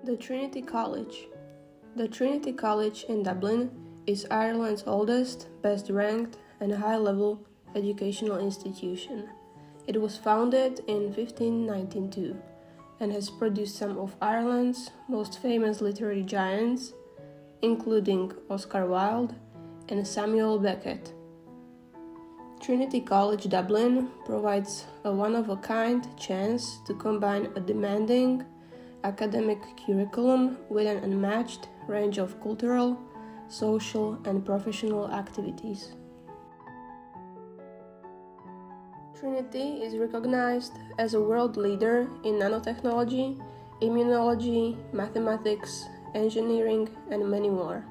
The Trinity College. The Trinity College in Dublin is Ireland's oldest, best-ranked, and high-level educational institution. It was founded in 1592 and has produced some of Ireland's most famous literary giants, including Oscar Wilde and Samuel Beckett. Trinity College Dublin provides a one-of-a-kind chance to combine a demanding academic curriculum with an unmatched range of cultural, social, and professional activities. Trinity is recognized as a world leader in nanotechnology, immunology, mathematics, engineering, and many more.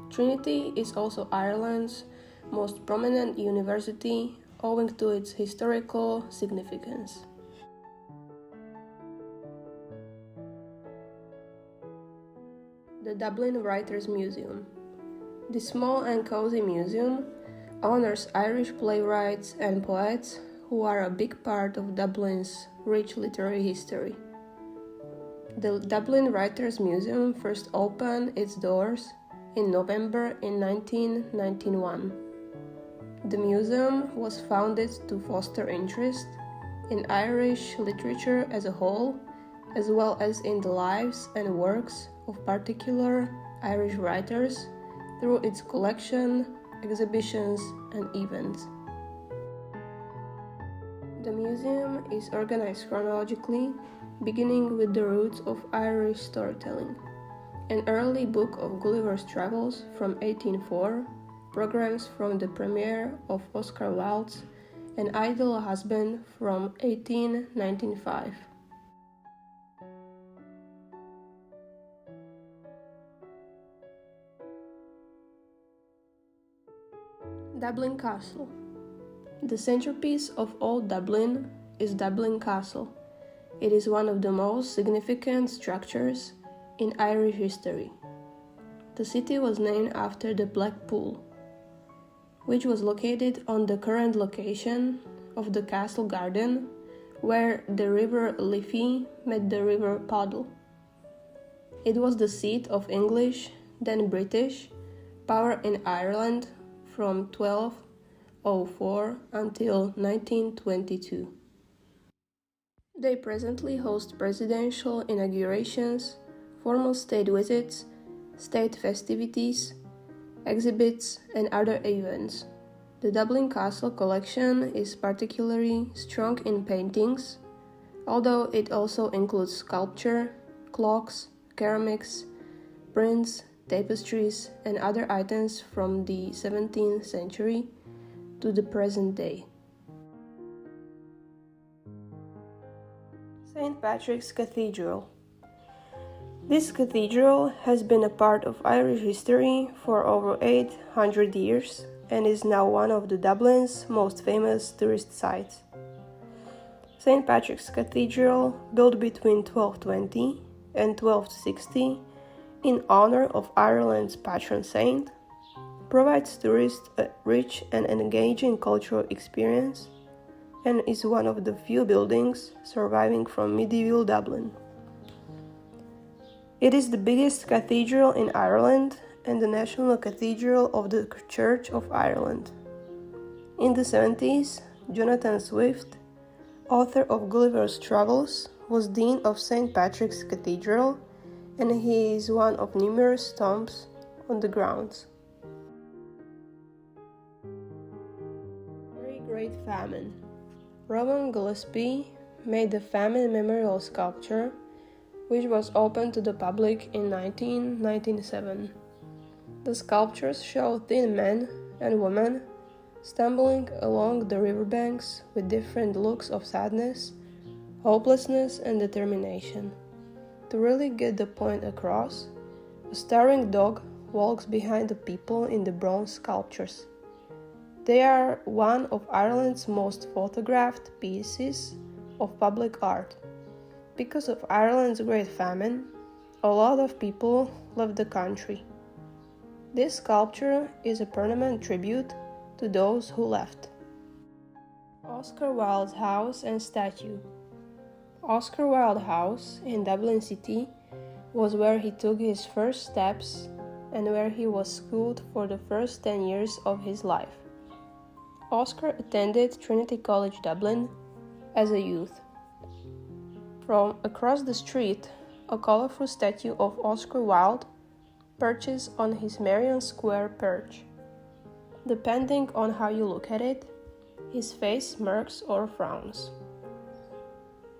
Trinity is also Ireland's most prominent university owing to its historical significance. The Dublin Writers' Museum. This small and cozy museum honors Irish playwrights and poets who are a big part of Dublin's rich literary history. The Dublin Writers' Museum first opened its doors in November in 1991. The museum was founded to foster interest in Irish literature as a whole, as well as in the lives and works of particular Irish writers through its collection, exhibitions, and events. The museum is organized chronologically, beginning with the roots of Irish storytelling. An early book of Gulliver's Travels from 1804, programs from the premiere of Oscar Wilde's An Idle Husband from 1895. Dublin Castle. The centerpiece of old Dublin is Dublin Castle. It is one of the most significant structures in Irish history. The city was named after the Black Pool, which was located on the current location of the castle garden, where the River Liffey met the River Poddle. It was the seat of English, then British, power in Ireland from 1204 until 1922. They presently host presidential inaugurations, formal state visits, state festivities, exhibits, and other events. The Dublin Castle collection is particularly strong in paintings, although it also includes sculpture, clocks, ceramics, prints, tapestries, and other items from the 17th century to the present day. St. Patrick's Cathedral. This cathedral has been a part of Irish history for over 800 years and is now one of the Dublin's most famous tourist sites. St. Patrick's Cathedral, built between 1220 and 1260 in honor of Ireland's patron saint, provides tourists a rich and engaging cultural experience and is one of the few buildings surviving from medieval Dublin. It is the biggest cathedral in Ireland and the national cathedral of the Church of Ireland. In the 70s, Jonathan Swift, author of Gulliver's Travels, was Dean of St. Patrick's Cathedral, and he is one of numerous tombs on the grounds. Very Great Famine. Roman Gillespie made the famine memorial sculpture, which was opened to the public in 1997. The sculptures show thin men and women stumbling along the riverbanks with different looks of sadness, hopelessness, and determination. To really get the point across, a starving dog walks behind the people in the bronze sculptures. They are one of Ireland's most photographed pieces of public art. Because of Ireland's Great Famine, a lot of people left the country. This sculpture is a permanent tribute to those who left. Oscar Wilde's house and statue. Oscar Wilde House in Dublin City was where he took his first steps and where he was schooled for the first 10 years of his life. Oscar attended Trinity College Dublin as a youth. From across the street, a colorful statue of Oscar Wilde perches on his Merrion Square perch. Depending on how you look at it, his face smirks or frowns.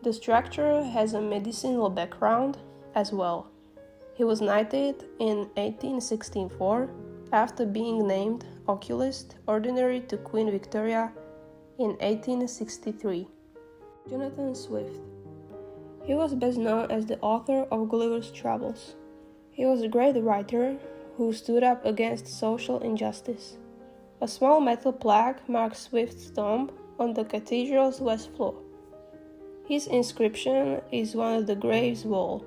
The structure has a medicinal background as well. He was knighted in 1864 after being named oculist ordinary to Queen Victoria in 1863. Jonathan Swift. He was best known as the author of Gulliver's Travels. He was a great writer who stood up against social injustice. A small metal plaque marks Swift's tomb on the cathedral's west floor. His inscription is on the grave's wall.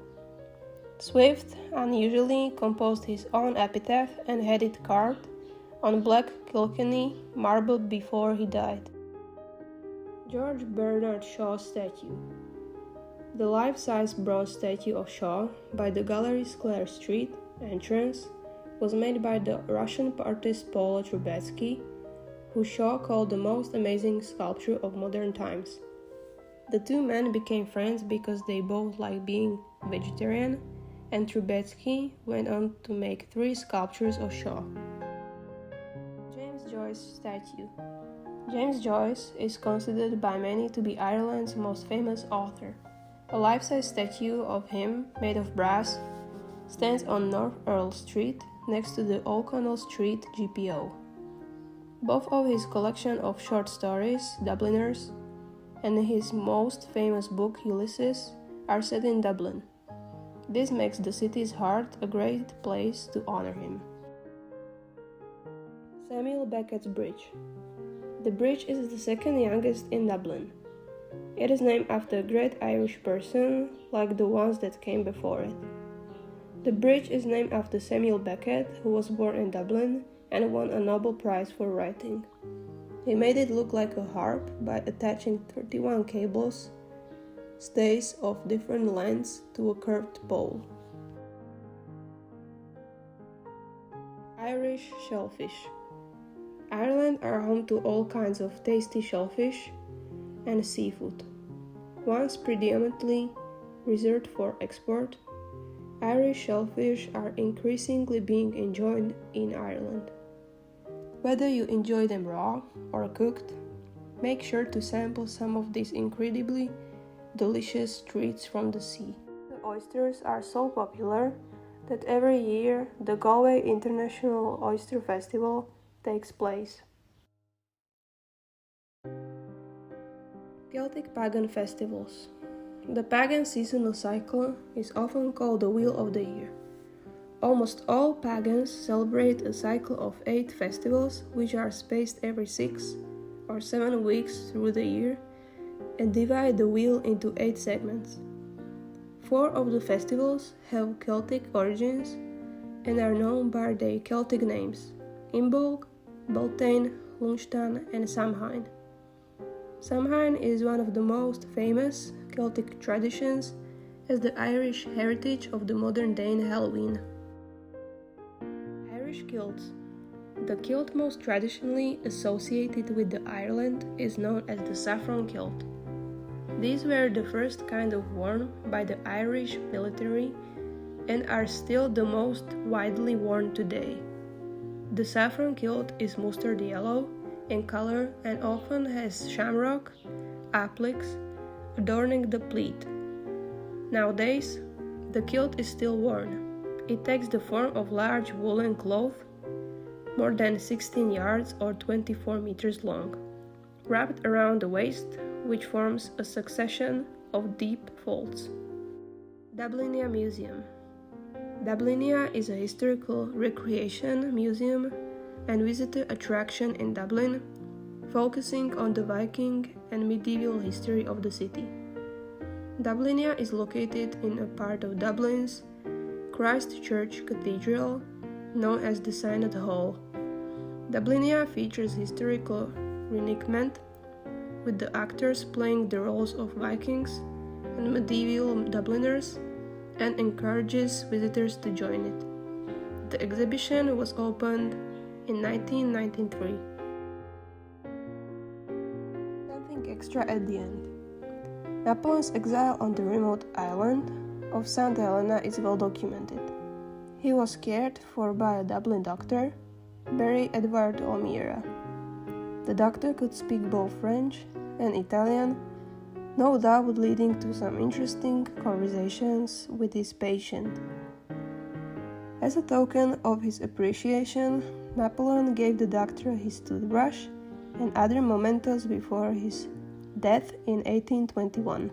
Swift unusually composed his own epitaph and had it carved on black Kilkenny marble before he died. George Bernard Shaw statue. The life-size bronze statue of Shaw by the Gallery's Clare Street entrance was made by the Russian artist Paul Trubetsky, who Shaw called the most amazing sculpture of modern times. The two men became friends because they both liked being vegetarian, and Trubetsky went on to make 3 sculptures of Shaw. James Joyce statue. James Joyce is considered by many to be Ireland's most famous author. A life-size statue of him, made of brass, stands on North Earl Street next to the O'Connell Street GPO. Both of his collection of short stories, Dubliners, and his most famous book, Ulysses, are set in Dublin. This makes the city's heart a great place to honor him. Samuel Beckett's Bridge. The bridge is the second youngest in Dublin. It is named after a great Irish person like the ones that came before it. The bridge is named after Samuel Beckett, who was born in Dublin and won a Nobel Prize for writing. He made it look like a harp by attaching 31 cables, stays of different lengths to a curved pole. Irish shellfish. Ireland are home to all kinds of tasty shellfish and seafood. Once predominantly reserved for export, Irish shellfish are increasingly being enjoyed in Ireland. Whether you enjoy them raw or cooked, make sure to sample some of these incredibly delicious treats from the sea. The oysters are so popular that every year the Galway International Oyster Festival takes place. Celtic pagan festivals. The pagan seasonal cycle is often called the Wheel of the Year. Almost all pagans celebrate a cycle of 8 festivals which are spaced every 6 or 7 weeks through the year and divide the wheel into 8 segments. 4 of the festivals have Celtic origins and are known by their Celtic names: Imbolc, Beltane, Lunchtane, and Samhain. Samhain is one of the most famous Celtic traditions as the Irish heritage of the modern-day Halloween. Irish kilts. The kilt most traditionally associated with the Ireland is known as the saffron kilt. These were the first kind of worn by the Irish military and are still the most widely worn today. The saffron kilt is mustard yellow in color and often has shamrock appliques adorning the pleat. Nowadays, the kilt is still worn. It takes the form of large woolen cloth, more than 16 yards or 24 meters long, wrapped around the waist, which forms a succession of deep folds. Dublinia Museum. Dublinia is a historical recreation museum and visitor attraction in Dublin, focusing on the Viking and medieval history of the city. Dublinia is located in a part of Dublin's Christ Church Cathedral, known as the Synod Hall. Dublinia features historical reenactment, with the actors playing the roles of Vikings and medieval Dubliners, and encourages visitors to join it. The exhibition was opened in 1993. Something extra at the end. Napoleon's exile on the remote island of St. Helena is well documented. He was cared for by a Dublin doctor, Barry Edward O'Meara. The doctor could speak both French and Italian, no doubt leading to some interesting conversations with his patient. As a token of his appreciation, Napoleon gave the doctor his toothbrush and other mementos before his death in 1821.